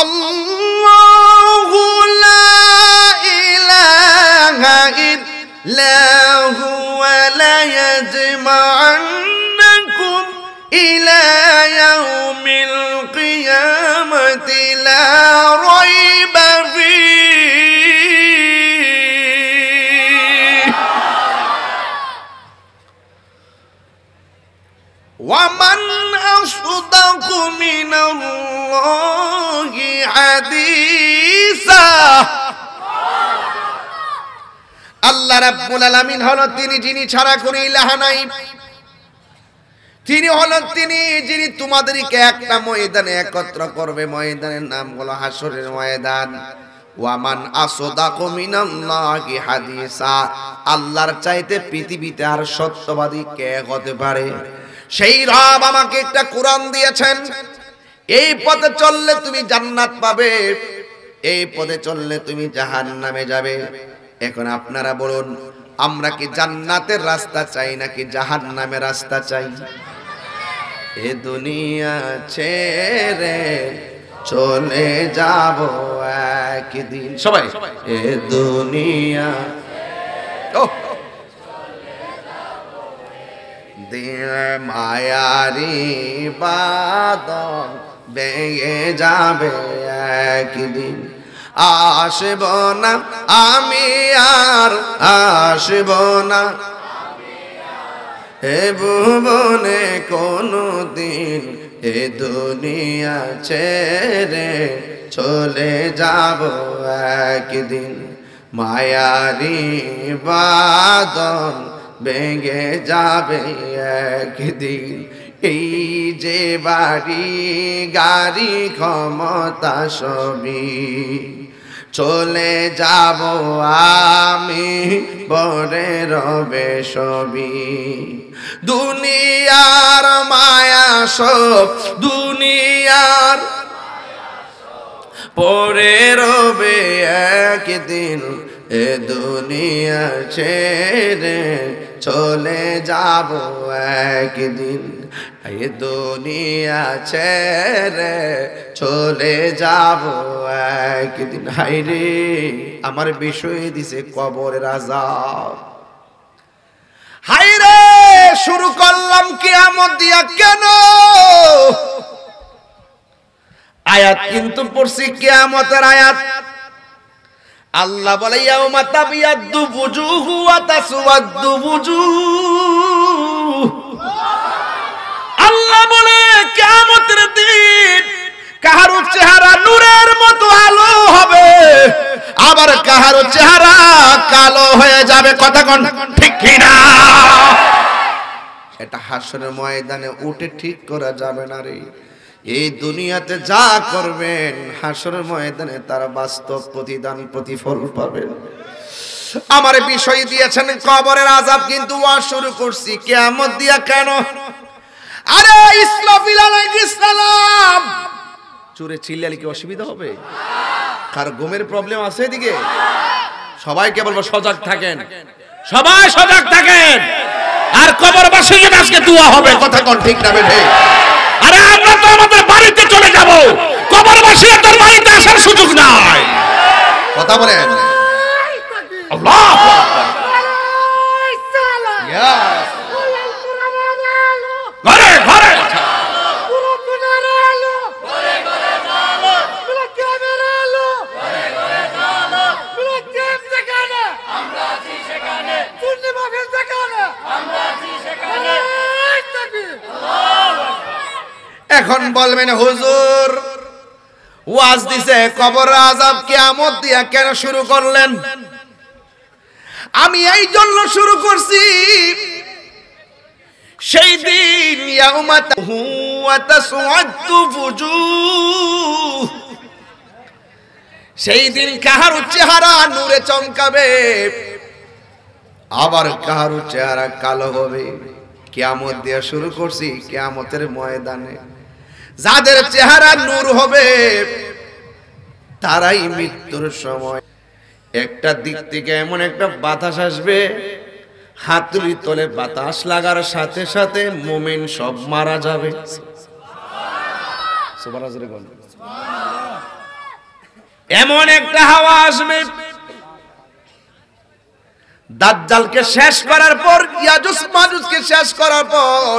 আল্লাহু লা ইলাহা ইল্লা হুয়া লা ইয়াজমা'আন্নাকুম ইলা ইয়াউমিল কিয়ামাতি লা রাইবা ফীহি ওয়া মান আসদাকু মিনাল্লাহি হাদিসা। আল্লাহ রাব্বুল আলামিন হলো তিনি যিনি ছাড়া কোনো ইলাহ নাই। তিনি হলেন তিনি যিনি তোমাদেরকে একটা ময়দানে একত্র করবে, ময়দানের নাম হলো হাসরের ময়দান। ওয়ামান আসদাকু মিনাল্লাহি হাদিসা, আল্লাহর চাইতে পৃথিবীতে আর সত্যবাদী কে হতে পারে? সেই রব আমাকে একটা কোরআন দিয়েছেন, এই পথে চললে তুমি জান্নাত পাবে, এই পথে চললে তুমি জাহান্নামে যাবে। এখন আপনারা বলুন, আমরা কি জান্নাতের রাস্তা চাই নাকি জাহান্নামের রাস্তা চাই? এ দুনিয়া ছেড়ে চলে যাব একদিন, সবাই এ দুনিয়া মায়ারি বাদল বেয়ে যাবে একদিন। আসব না আমি আর আসব না এ ভুবনে কোনো দিন, এ দুনিয়া ছেড়ে চলে যাব একদিন। মায়ারি বাদল ভেঙে যাবে একদিন। এই যে বাড়ি গাড়ি ক্ষমতা সবই চলে যাব আমি, পরে রবে সবই। দুনিয়ার মায়া সব দুনিয়ার পরে রবে একদিন, এ দুনিয়া ছেড়ে চলে যাব একদিন। এ দুনিয়া ছেড়ে চলে যাব একদিন। হায়রে আমার বিষয় দিছে কবরের আযাব। হায়রে শুরু করলাম কিয়ামত দিয়া কেন? আয়াত কিন্তু পড়ছি কিয়ামতের আয়াত। আল্লাহ বলে ইয়াউমা তাবিয়াদ্দু বুজুহু ওয়া তাসওয়াদ্দু বুজুহ। আল্লাহ বলে কিয়ামতের দিন কাহারো চেহারা নূরের মতো আলো হবে, আবার কাহারো চেহারা কালো হয়ে যাবে। কথা কোন ঠিক কি না? এটা হাসরের ময়দানে উঠে ঠিক করা যাবে না রে। এই দুনিয়াতে যা করবেন হাসরের ময়দানে তার বাস্তব প্রতিদান প্রতিফল পাবেন। আমার বিষয় দিয়েছেন কবরের আযাব, কিন্তু ওয়াজ শুরু করছি কিয়ামত দিয়া কেন? আরে ইসরাফিল আলাইহিস সালাম চুরে চিল্লালে কি অসুবিধা হবে? কার ঘুমের প্রবলেম আছে এদিকে? সবাইকে বলবো সজাগ থাকেন, সবাই সজাগ থাকেন। আর কবরবাসীর জন্য আজকে দোয়া হবে। কথা কোন ঠিক না বেঠে? আরে আমরা তো আমাদের বাড়িতে চলে যাব, কবরবাসীর তোর বাড়িতে আসার সুযোগ নাই। কথা বলেন আল্লাহু আকবার। ঘরে ঘরে এখন বলবেন হুজুর ওয়াজ দিছে কবর আযাব কিয়ামত দিয়া কেন শুরু করলেন? আমি এই জন্য শুরু করছি, সেই দিন ইয়াউমা ওয়া তাসওয়াদ্দু বুজুহ, সেই দিন কাহারো চেহারা নূরে চমকাবে, আবার কাহারো চেহারা কালো হবে। কিয়ামত দিয়া শুরু করছি কিয়ামতের ময়দানে যাদের চেহারা নূর হবে তারাই মৃত্যুর সময় একটা দিক থেকে এমন একটা বাতাস আসবে, হাতুড়ি তলে বাতাস লাগার সাথে সাথে মুমিন সব মারা যাবে। এমন একটা হাওয়া আসবে, দাজ্জালকে শেষ করার পর, ইয়াজুজ মাজুজকে শেষ করার পর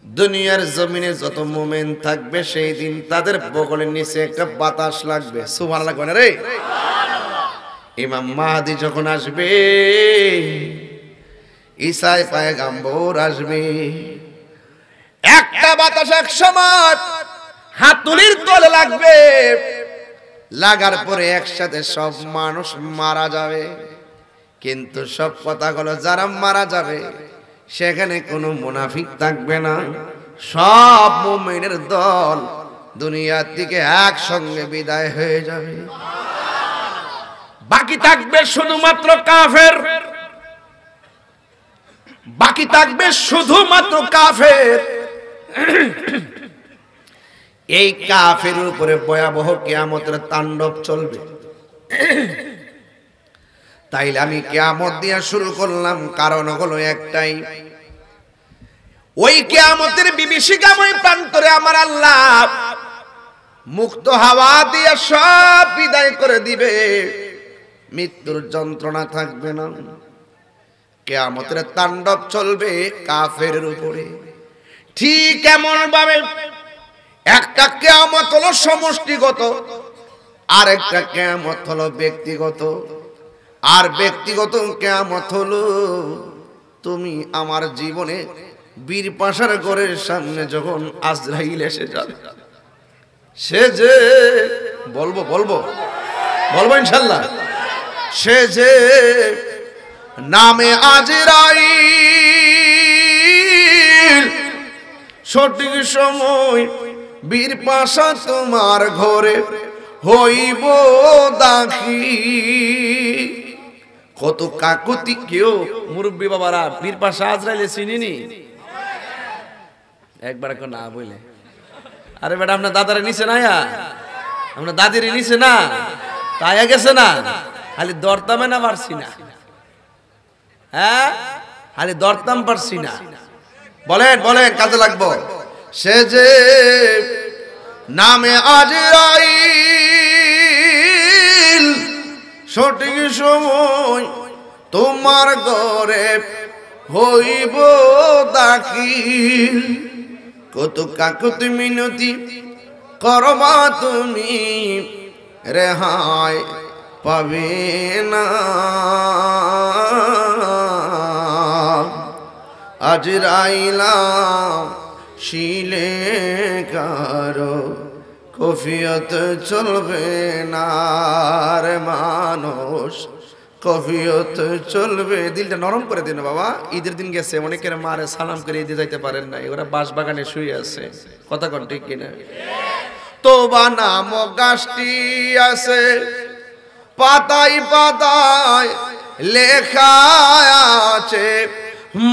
দুনিয়ার জমিনে যত মুমিন থাকবে সেই দিন তাদের বগলের নিচে একটা বাতাস লাগবে। সুবহানাল্লাহ কোন রে? ইমাম মাহদি যখন আসবে, ঈসা পয়গম্বর আসবে, একটা বাতাস এক সময় হাতুড়ির তলে লাগবে, লাগার পরে একসাথে সব মানুষ মারা যাবে। কিন্তু সব কথাগুলো যারা মারা যাবে সেখানে কোনো মুনাফিক থাকবে না, সব মুমিনের দল দুনিয়ার থেকে একসঙ্গে বিদায় হয়ে যাবে। বাকি থাকবে শুধুমাত্র কাফের, বাকি থাকবে শুধুমাত্র কাফের। এই কাফের উপরে ভয়াবহ কিয়ামতের তাণ্ডব চলবে। তাইলে আমি কিয়ামত দিয়া শুরু করলাম, কারণ হলো একটাই, ওই কিয়ামতের বিভীষিকাময় প্রান্তরে আমার আল্লাহ মুক্ত হাওয়া দিয়ে সব বিদায় করে দিবে, মৃত্যুর যন্ত্রণা থাকবে না। কিয়ামতের তাণ্ডব চলবে কাফেরের উপরে। ঠিক এমন ভাবে একটা কিয়ামত হলো সমষ্টিগত, আর একটা কিয়ামত হলো ব্যক্তিগত। আর ব্যক্তিগত কিয়ামত হলো তুমি আমার জীবনে বীর পাশার ঘরের সামনে যখন আজরাইল এসে যাবে, সে যে বলবো বলবো বলবো ইনশাআল্লাহ, সে যে নামে আজরাইল, সঠিক সময় বীর পাশা তোমার ঘরে হইব দাখিল। কত কাকুতি, কেউ মুরব্বী বাবারা বীর পাশা আজরাইলে চিনিনি? একবার কেউ না বলে, আরে বেটা আপনার দাদারে নিচে না, আপনার দাদিরে নিচে না, তাই গেছে না, খালি দরতামে না পারছি না, হ্যাঁ খালি দরতাম পারছি না। বলেন বলেন, কাজে লাগবো। সে যে নামে আজরাইল, সঠিক সময় তোমার ঘরে হইব দাখিল। কত কাকুতি মিনতি করবা তুমি, রেহাই পাবে না। আজরাইলা শিলে কারো কফিয়ত চলবে না রে মানুষ, কফিয়ত চলবে। দিলটা নরম করে দিন বাবা, ঈদের দিন গেছে, অনেকের মারে সালাম করে ঈদে যাইতে পারেন না, ওরা বাঁশ বাগানে শুয়ে আছে, কথা কোন ঠিক কিনা? তোবা নামক গাছটি আছে, পাতায় পাতায় লেখা আছে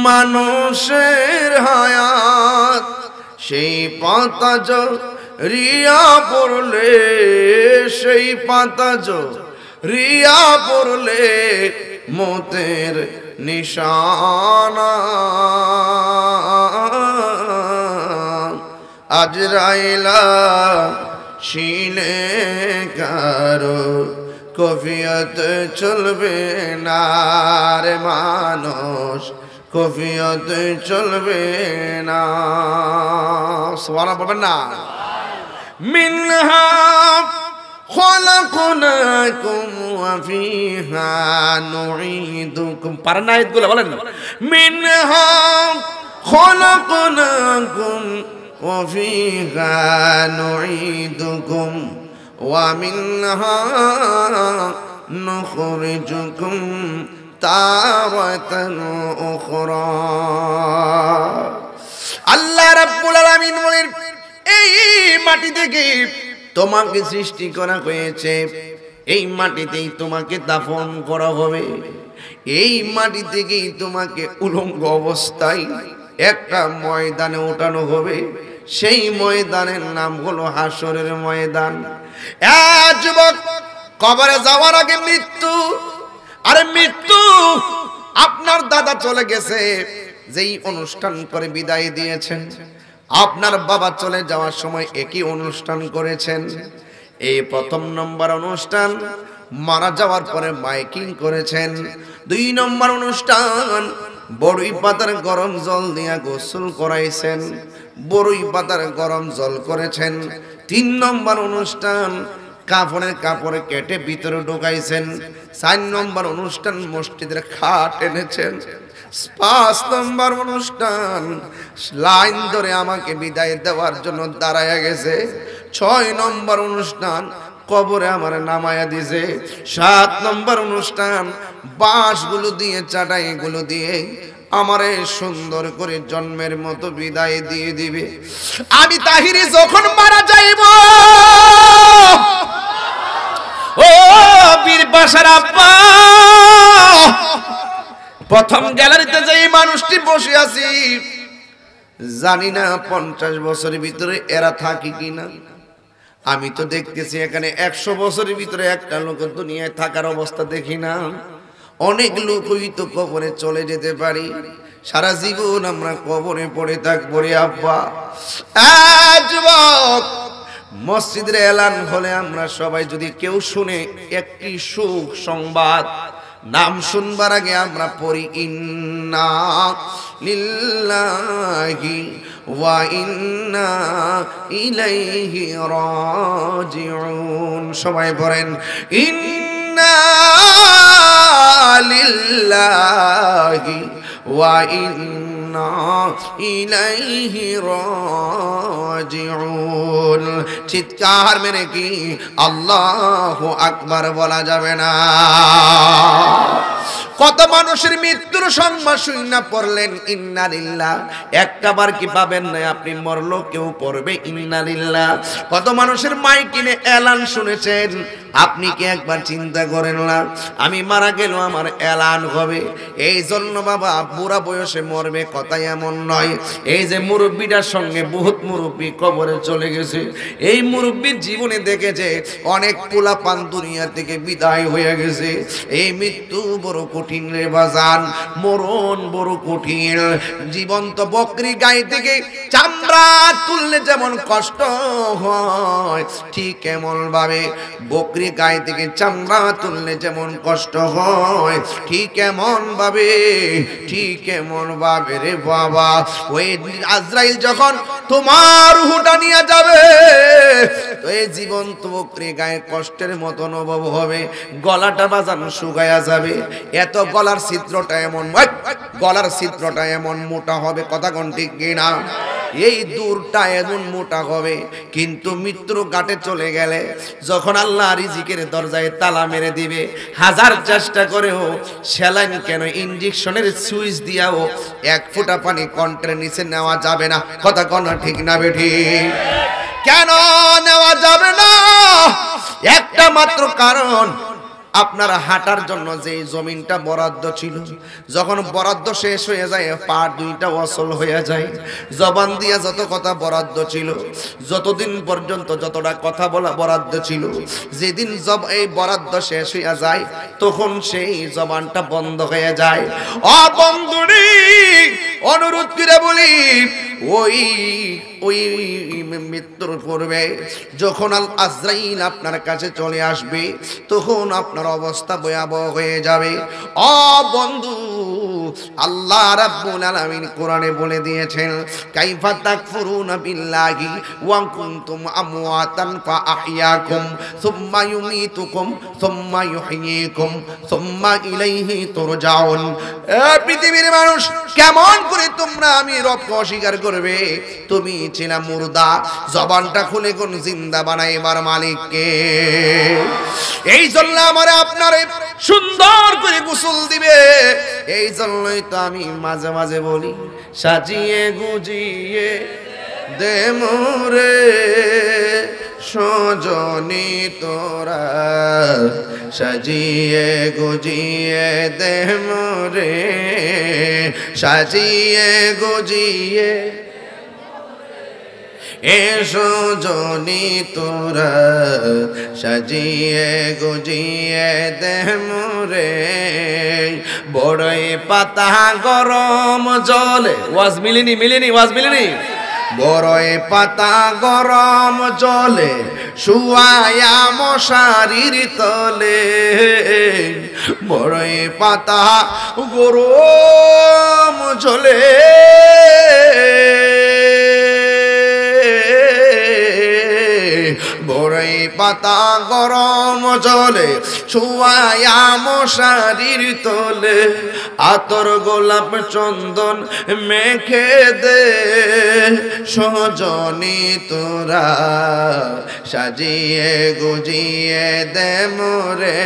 মানুষের হায়াত। সেই পাতা রিয়া পড়লে, সেই পাতা রিয়া পড়লে মতের নিশানা। আজরাইলা শিলে কারো কফিয়ত চলবে না রে মানুষ, কফিয়ত চলবে না। সুবহানাল্লাহ বলবেন না? মিনহা খলাকনাকুম ওয়া ফিহা নুঈদুকুম। পারেন না আয়াতগুলো? বলেন। মিনহা খলাকনাকুম ওয়া ফিহা নুঈদুকুম ওয়া মিনহা নুখরিজুকুম তারাতান উখরা। আল্লাহ রাব্বুল আলামিন বলেন, এই মাটি থেকে তোমাকে সৃষ্টি করা হয়েছে, এই মাটিতেই তোমাকে দাফন করা হবে, এই মাটি থেকেই তোমাকে উলঙ্গ অবস্থায় একটা ময়দানে ওঠানো হবে। সেই ময়দানের নাম হলো হাসরের ময়দান। যুবক, কবরে যাওয়ার আগে মৃত্যু। আরে মৃত্যু, আপনার দাদা চলে গেছে, যেই অনুষ্ঠান করে বিদায় দিয়েছেন, আপনার বাবা চলে যাওয়ার সময় একই অনুষ্ঠান করেছেন, এই প্রথম নম্বর অনুষ্ঠান মারা যাওয়ার পরে মাইকিং করেছেন। 2 নম্বর অনুষ্ঠান বড়ই পাতার গরম জল দিয়া গোসল করাইছেন, বড়ই পাতার গরম জল করেছেন। 3 নম্বর অনুষ্ঠান কাফনের কাপড়ে কেটে ভিতরে ঢুকাইছেন। 4 নম্বর অনুষ্ঠান মসজিদের খাট এনেছেন। 5 নম্বর অনুষ্ঠান লাইন ধরে আমাকে বিদায় দেওয়ার জন্য দাঁড়ায়া গেছে। 6 নম্বর অনুষ্ঠান কবরে আমার নামায়া দিছে। 7 নম্বর অনুষ্ঠান বাঁশগুলো দিয়ে চাটাইগুলো দিয়ে আমারে সুন্দর করে জন্মের মতো বিদায় দিয়ে দিবে। আমি তাহিরি যখন মারা যাইব, ও বীর বাসার আব্বা, প্রথম গ্যালারিতে যে মানুষটি বসে আছি, জানি না 50 বছরের ভিতরে এরা থাকি কিনা। আমি তো দেখতেছি এখানে 100 বছরের ভিতরে একটা লোক দুনিয়ায় থাকার অবস্থা দেখি না। অনেক লোক হয়তো কবরে চলে যেতে পারি, সারা জীবন আমরা কবরে পড়ে থাকবো রে আব্বা। যুবক, মসজিদের এলান হলে আমরা সবাই যদি কেউ শুনে একটি সুখ সংবাদ, নাম শুনবার আগে আমরা পড়ি ইন্না লিল্লাহি ওয়া ইন্না ইলাইহি রাজিউন। সবাই পড়েন ইন্না লিল্লাহি ওয়া ইন্না ইলাইহি রাজিউন। চিৎকার মেরে কি আল্লাহু আকবার বলা যাবে না? কত মানুষের মৃত্যুর সংবাদ শুনে পড়লেন ইন্না লিল্লাহ, একটা বার কি পাবেন না? আপনি মরলো কেউ পড়বে ইন্না লিল্লাহ। কত মানুষের মাইকিনে এলান শুনেছেন, আপনি কি একবার চিন্তা করেন না আমি মারা গেল আমার এলান হবে? এই জন্য বাবা বুড়া বয়সে মরবে কথা এমন নয়। এই যে মুরব্বীটার সঙ্গে বহুত মুরব্বী কবরে চলে গেছে, এই মুরব্বীর জীবনে দেখেছে অনেক পোলাপান দুনিয়া থেকে বিদায় হয়ে গেছে। এই মৃত্যু বড় কঠিন রে বাজান, মরণ বড় কঠিন। জীবন্ত বকরি গায়ে থেকে চামড়া তুললে যেমন কষ্ট হয়, ঠিক এমন ভাবে বকরি গায়ে থেকে চামড়া তুললে যেমন কষ্ট হয়, ঠিক এমন ভাবে রে বাবা, ওই আজরাইল যখন তোমার রূহটা নিয়ে যাবে, তো এই জীবন্ত বকরি গায়ে কষ্টের মতো অনুভব হবে। গলাটা বাজানো শুকায়া যাবে, এত গলার ছিদ্রটা এমন মোটা হবে, কথা কোন ঠিক কিনা? এই দূরটা এমন মোটা হবে। কিন্তু মৃত্যুর ঘাটে চলে গেলে যখন আল্লাহ রিজিকের দরজায় তালা মেরে দিবে, হাজার চেষ্টা করেও স্যালাইন কেন ইনজেকশনের সুইচ দিয়াও 1 ফোঁটা পানি কন্টের নিচে নেওয়া যাবে না, কথা কোন ঠিক না বেঠি? কেন নেওয়া যাবে না? একটা মাত্র কারণ, আপনার হাঁটার জন্য যে জমিনটা বরাদ্দ ছিল, যখন বরাদ্দ শেষ হয়ে যায় পা দুইটা অচল হয়ে যায়। জবান দিয়া যত কথা বরাদ্দ ছিল, যতদিন পর্যন্ত যতটা কথা বলা বরাদ্দ ছিল, যেদিন এই বরাদ্দ শেষ হয়ে যায় তখন সেই জবানটা বন্ধ হয়ে যায়। বন্ধুরি, অনুরোধ করে বলি, ওই মৃত্যুর পূর্বে যখন আজরাইল আপনার কাছে চলে আসবে, তখন আপনার অবস্থা ভয়াবহ হয়ে যাবে। বন্ধু, আল্লাহ রাব্বুল আলামিন কোরআনে বলে দিয়েছেন, কাইফা তাকফুরুনা বিল্লাহি ওয়া কুনতুম আমওয়াতান ফাআহইয়াকুম সুম্মা ইউমীতুকুম সুম্মা ইউহয়ীকুম সুম্মা ইলাইহি তুরজাউন। পৃথিবীর মানুষ, কেমন করে তোমরা আমি রবকে অস্বীকার করবে? তুমি ছিলা মুর্দা, জবানটা খুলে কোন জিন্দা বানাইবার মালিককে। এই জন্য আমারে আপনারে সুন্দর করে গোসল দিবে। এই জন্যই তো আমি মাঝে মাঝে বলি, সাজিয়ে গুজিয়ে দে মোরে সজনী তোরা, সাজিয়ে গুজিয়ে দে মোরে, সাজিয়ে গুজিয়ে এসো জনি তোরা, সাজিয়ে গুজিয়ে দে মোরে বড়ই পাতা গরম জলে। ওয়াজ মিলেনি? ওয়াজ মিলেনি? বড়ই পাতা গরম জলে শুয়ায়া মশারির তলে, বড়ই পাতা গরম জলে বড়ই পাতা গরম জলে শুয়ায়া মশারির তলে, আতর গোলাপ চন্দন মেখে দে সজনী তোরা, সাজিয়ে গুজিয়ে দে মোরে,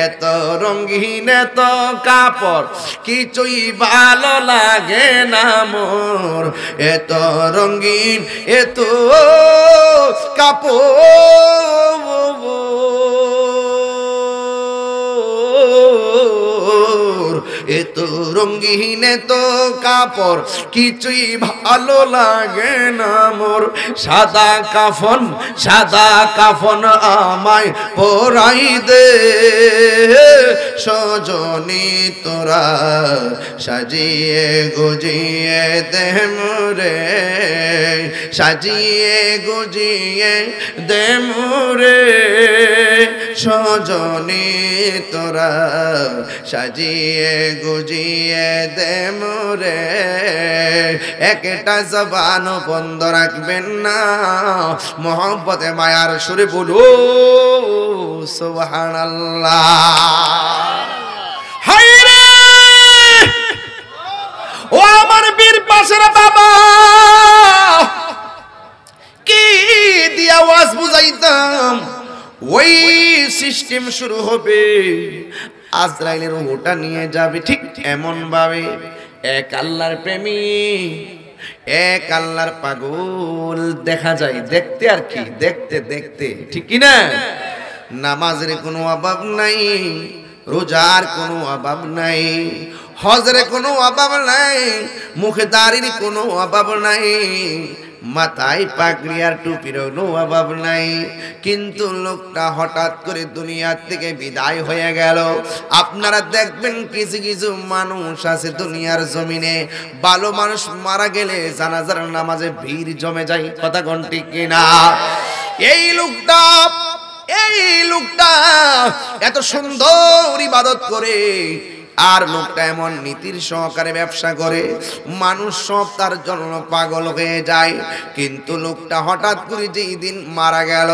এত রঙিন এত কাপড় কিছুই ভালো লাগে না মোর, এত রঙিন এত কাপড় এত রঙিন এত কাপড় কিছুই ভালো লাগে না মোর, সাদা কাফন আমায় পরাই দে সজনী তোরা, সাজিয়ে গুজিয়ে দে মোরে, সাজিয়ে গুজিয়ে দে মোরে সজনী তোরা, সাজিয়ে গুজিয়ে দে মোরে। একটা জবান বন্ধ রাখবেন না, মোহব্বতে মায়ার সুরে বলো সুবহানাল্লাহ। হায়রে ও আমার বীর পাশের বাবা, কি দিয়া ওয়াজ বুঝাইতাম, ওই সিস্টেম শুরু হবে, আজরাইলের ওটা নিয়ে যাবে ঠিক এমন ভাবে। এক আল্লাহর প্রেমিক, এক আল্লাহর পাগল দেখা যায়, দেখতে আর কি, দেখতে দেখতে ঠিক কি না। নামাজের কোনো অভাব নাই, রোজার কোনো অভাব নাই, হজের কোনো অভাব নাই, মুখে দাড়ির কোনো অভাব নাই, মাথায় পাগড়ি আর টুপির কোনো অভাব নাই, কিন্তু লোকটা হঠাৎ করে দুনিয়ার থেকে বিদায় হয়ে গেল। আপনারা দেখবেন কিছু কিছু মানুষ আছে দুনিয়ার জমিনে, ভালো মানুষ মারা গেলে জানাজার নামাজে ভিড় জমে যায়, কথা কোন ঠিক কিনা। এই লোকটা এত সুন্দর ইবাদত করে, আর লোকটা এমন নীতির সহকারে ব্যবসা করে, মানুষ সব তার জন্য পাগল হয়ে যায়। কিন্তু লোকটা হঠাৎ করে যেই দিন মারা গেল,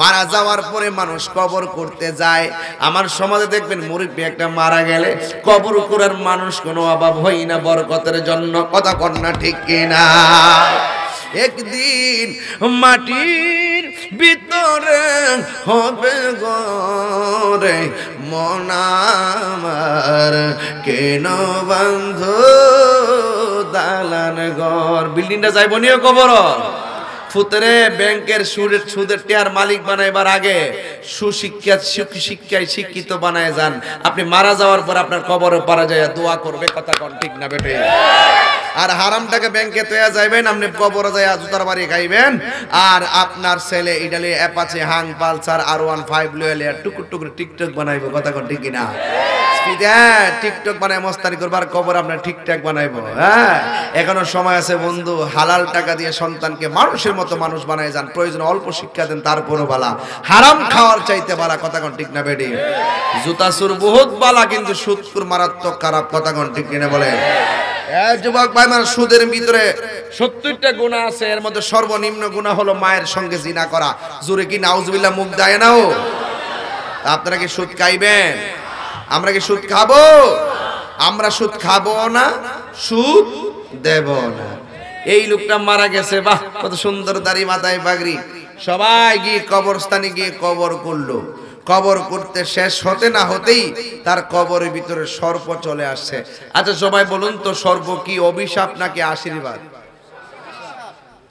মারা যাওয়ার পরে মানুষ কবর করতে যায়। আমার সমাজে দেখবেন মুরব্বী একটা মারা গেলে কবর করার মানুষ কোনো অভাব হয় না বরকতের জন্য, কথা কন্যা ঠিক কিনা। একদিন মাটির ভিতরে হবে গরে মন আমার, কেন বন্ধ দালান ঘর। বিল্ডিংটা যাইব নিয়ে কবর ফুতরে ব্যাংকের সুদের টিয়ার মালিক বানাইবার আগে শিক্ষায় শিক্ষিত বানায় যান। আপনি মারা যাওয়ার পর আপনার কবরে পারা যায় দোয়া করবে, কথা কোন ঠিক না বেটে। আর হারামটাকে ব্যাংকে তোয়া যাইবেন, আপনি কবরে যায় জুতার বাড়ি খাইবেন, আর আপনার ছেলে ইডালি অ্যাপাচি হাং পালসার R15 লইলে টুকুর টুকুর টিকটক বানাইবো, কথা কোন ঠিক কিনা। টিকটক বানায় মস্তানি করবার, কবর আপনার ঠিকঠাক বানাইবো। হ্যাঁ, এখনো সময় আছে বন্ধু, হালাল টাকা দিয়ে সন্তানকে মানুষের মতো মানুষ বানায় যান, প্রয়োজন অল্প শিক্ষা দেন, তারপরও বালা। হারাম খাওয়ার চাইতে বালা, কথা কোন ঠিক না বেডি। জুতা সুর বহুত বালা, কিন্তু সুদকুর মারাত্মক খারাপ, কথা কোন ঠিক কিনা বলে। যুবক ভাই, মানে সুদের ভিতরে 70টা গুনাহ আছে, এর মধ্যে সর্বনিম্ন গুনাহ হলো মায়ের সঙ্গে জিনা করা। জোরে কি নাউজুবিল্লাহ মুখ দেয় নাও। আপনারা কি সুদ খাইবেন? আমরা কি সুদ খাবো? আমরা সুদ খাবো না, সুদ দেব না। এই লোকটা মারা গেছে, বাহ কত সুন্দর দাড়ি, মাথায় পাগড়ি, সবাই গিয়ে কবরস্থানে গিয়ে কবর করলো। কবর করতে শেষ হতে না হতেই তার কবরের ভিতরে সর্প চলে আসছে। আচ্ছা সবাই বলুন তো, সর্প কি অভিশাপ নাকি আশীর্বাদ?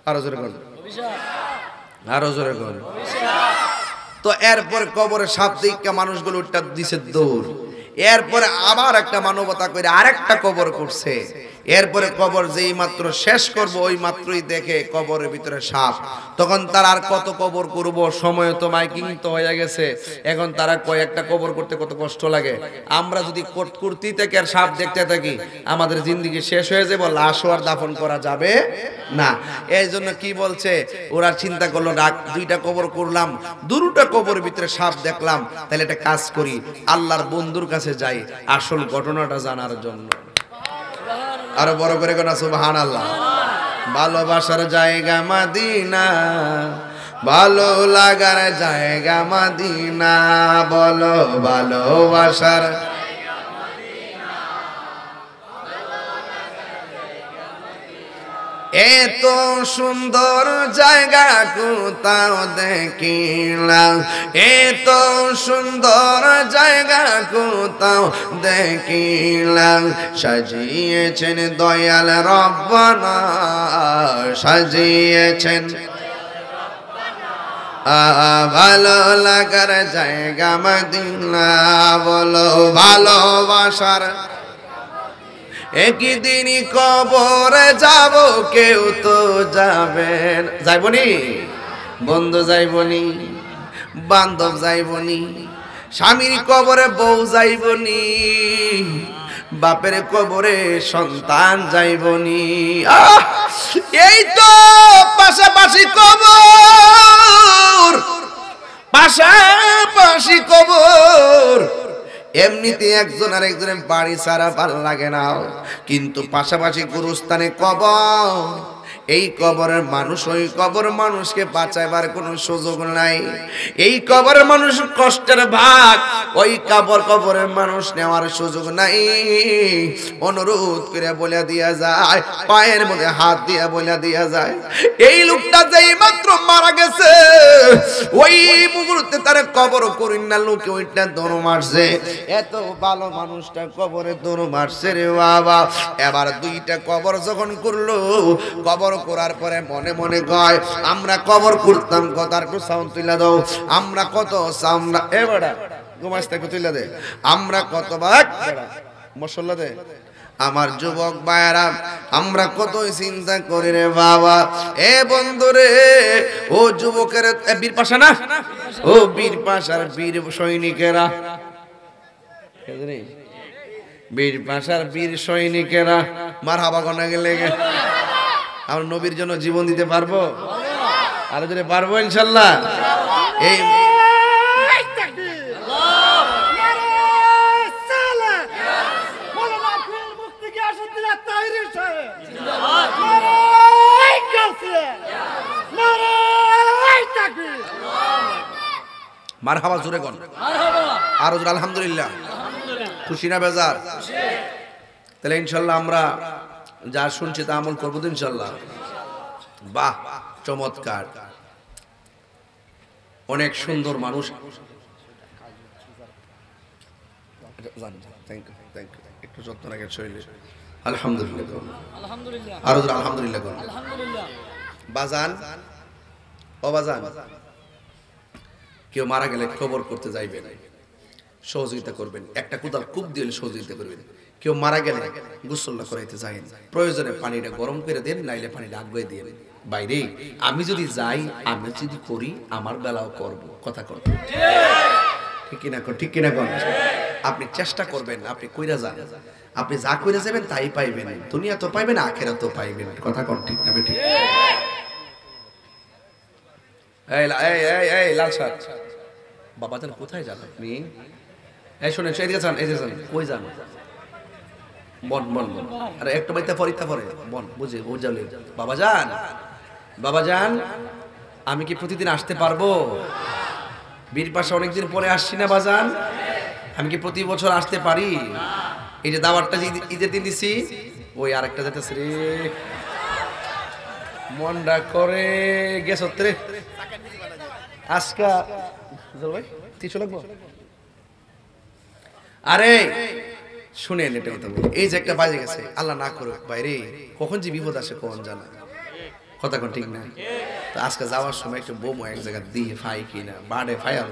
আরো জোরে বলুন, আরো জোরে বলুন। তো এরপর কবরে সাপ দিকে মানুষগুলো উঠটা দিছে দৌড়। এরপরে আবার একটা মানবতা করে আরেকটা কবর করছে। এরপরে কবর যেই মাত্র শেষ করব ওই মাত্রই দেখে কবরের ভিতরে সাপ। তখন তার আর কত কবর করব, সময় তো মাইকিং তো হয়ে গেছে। এখন তারা কয়েকটা কবর করতে কত কষ্ট লাগে। আমরা যদি কুর্তি থেকে আর সাপ দেখতে থাকি আমাদের জিন্দেগি শেষ হয়ে যাবে, লাশও আর দাফন করা যাবে না। এই জন্য কি বলছে ওরা চিন্তা করলো, দুইটা কবর করলাম, দুটো কবরের ভিতরে সাপ দেখলাম, তাহলে একটা কাজ করি, আল্লাহর বন্ধুর কাছে যাই আসল ঘটনাটা জানার জন্য। আরো বড় করে কোন সুবহানাল্লাহ। ভালোবাসার জায়গা মদিনা, ভালো লাগার জায়গা মদিনা, বলো ভালোবাসার এত সুন্দর জায়গা কোথাও দেখিলাম, এত সুন্দর জায়গা কোথাও দেখিলাম, সাজিয়েছেন দয়াল রব্বানা, সাজিয়েছেন ভালো লাগার জায়গা মদিনা, বলো ভালোবাসার একদিন কবরে যাব, কেউ তো যাবেন, যাইবনি বন্ধু, যাইবনি বান্ধব, যাইবনি স্বামীর কবরে বউ, যাইবনি বাপের কবরে সন্তান, যাইবনি। এই তো পাশাপাশি কবর, পাশাপাশি কবর। এমনিতে একজন আর একজনের বাড়ি ছাড়া ভালো লাগে না, কিন্তু পাশাপাশি গুরুস্থানে কবর, এই কবরের মানুষ ওই কবর মানুষকে বাঁচাইবার কোনো সুযোগ নাই। এই কবরের মানুষ কষ্টের ভাগ ওই কবরের মানুষ নেওয়ার সুযোগ নাই। অনুরোধ করে বলে দিয়া যায়, পায়ের মধ্যে হাত দিয়া বলে দিয়া যায়, এই লোকটা যেই মাত্র মারা গেছে ওই মুহূর্তে তার কবর করিন না, লোকে ওইটা দৌড় মারছে, এত ভালো মানুষটা কবরে দৌড় মারছে রে বাবা। এবার দুইটা কবর যখন করলো, কবর করার পরে মনে মনে কয়, আমরা কবর করতাম কত, আর একটু সাউন্ড তুলে দাও, আমরা কত সামনা এ বেড়া ঘুমাস থেকে তুলে দে, আমরা কত বাক মশলা দে আমার যুবক ভাইরা, আমরা কত চিন্তা করি রে বাবা। এ বন্ধু রে, ও যুবকের বীর পাশা না, ও বীর পাশার বীর সৈনিকেরা, বীর পাশার বীর সৈনিকেরা মারহাবা গনা গেলে আমরা নবীর জন্য জীবন দিতে পারবো, আরো যদি পারবো ইনশাল্লাহ। এই মারহাবা জোরে কোন, আরো জোরে আলহামদুলিল্লাহ। খুশি না বেজার? তাহলে ইনশাল্লাহ আমরা যা শুনছি তা আমল করবো তো ইনশাল্লাহ। বাহ, চমৎকার, অনেক সুন্দর মানুষ। একটু যত্ন রাখেন শরীরে। আলহামদুলিল্লাহ, আরো আলহামদুলিল্লাহ। বাজান, ও বাজান, কেউ মারা গেলে খবর করতে যাইবেন, সহযোগিতা করবেন, একটা কোদাল কূপ দিয়ে সহযোগিতা করবেন। কেউ মারা গেলে গোসল করাইতে যাই, প্রয়োজনে পানিটা গরম করে দেন, নাইলে পানিটা আগুয়ে দিয়ে বাইরে। আমি যদি যাই, আমি যদি করি, আমার বেলাও করব, কথা করব, ঠিক কিনা? ঠিক কিনা? আপনি চেষ্টা করবেন, আপনি কইরা যান, আপনি যা কইরা যাবেন তাই পাইবেন, দুনিয়া তো পাইবেন, আখিরাত তো পাইবেন, কথা কন, ঠিক না? ঠিক। এই লাল শার্ট বাবা জান, কোথায় যান আপনি? এই শোনেন, এদিকে যান, এই যে যান, কই যান? বন বন বন, আরে একটু বাইতে পরীক্ষা পরে বন, বুঝে বুঝালে। বাবা যান, বাবা যান, আমি কি প্রতিদিন আসতে পারবো? বীর পাশা অনেকদিন পরে আসছি না বাজান, আমি কি প্রতি বছর আসতে পারি? এই যে দাওয়াতটা ঈদের দিন দিছি, ওই আরেকটা যেতেছে রে, মনটা করে গেছ রে আজকা ভাই, কিছু লাগবো? আরে শুনেন, এটা কথা বলি, এই যে একটা বাজে গেছে, আল্লাহ না করুক বাইরে, কখন যে বিপদ আসে কোন জানা, কথা কোন ঠিক না? তো আজকে যাওয়ার সময় একটু বোম এক জায়গা দিয়ে ফাই কিনা বাড়ে ফায়ার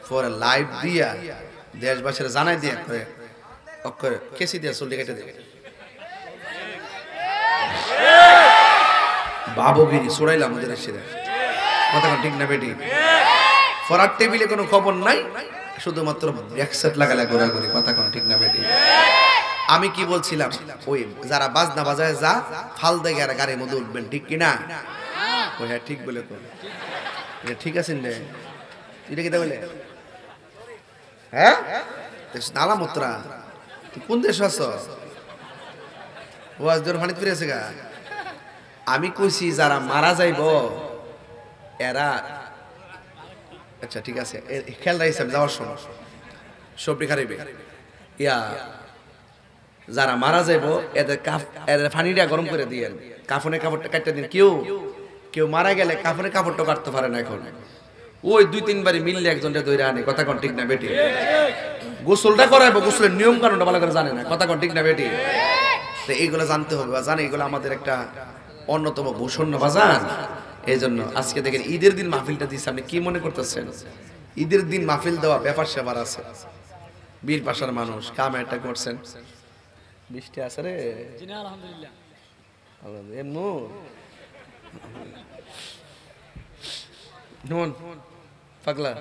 পরে লাইভ দিয়া দেশবাসীরা জানাই দিয়ে করে কেসি দিয়া চল্লি কেটে দেবে, বাবুগিরি ছড়াইলাম ওদের সেরা কথা ঠিক না বেটি ফরার টেবিলে কোনো খবর নাই শুধুমাত্র ব্যাকসেট লাগালে ঘোরাঘুরি কথা ঠিক না বেটি আমি কি বলছিলাম ওই যারা বাজনা বাজায় যা ফাল দেখে আর গাড়ির মধ্যে উঠবেন ঠিক কিনা ওই হ্যাঁ ঠিক বলে তো এটা ঠিক আছেন রে এটা কি বলে হ্যাঁ নালা মুত্রা তুই কোন দেশ আছো ওয়াজ দর ফানিত ফিরেছে গা আমি কইছি যারা মারা যাইব এরা আচ্ছা ঠিক আছে খেয়াল রাখছিলাম যাওয়ার সময় সবটি খারিবে ইয়া যারা মারা যাইব এদের পানিটা গরম করে দিয়ে কাফনের কাপড়টা কাটতে দিন কেউ মারা গেলে কাফনের কাপড়টা কাটতে পারে না এখন ওই 2-3 বারে মিললে একজনটা দইরা আনে কথা কোন ঠিক না বেটি গোসলটা করাইবো গোসলের নিয়ম কানুনটা ভালো করে জানে না কথা কোন ঠিক না বেটি তো এইগুলো জানতে হবে বা জানে এগুলো আমাদের একটা অন্যতম ভূষণ বাজান এই জন্য আজকে দেখেন ঈদের দিন মাহফিলটা দিচ্ছে আপনি কি মনে করতেছেন ঈদের দিন মাহফিল দেওয়া ব্যাপার সেবার আছে বীর পাশার মানুষ কাম একটা করছেন বৃষ্টি আছে রে আলহামদুলিল্লাহ এমনু নুন পাগলা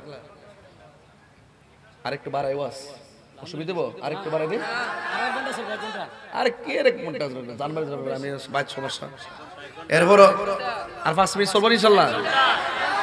আরেকটু বাড়াই ওয়াস অসুবিধা দেবো আরেকটু বাড়াই দিন আরে কে রে কোনটা জানবার আমি বাইক সমস্যা এরপর আর 5 মিনিট চলবো ইনশাল্লাহ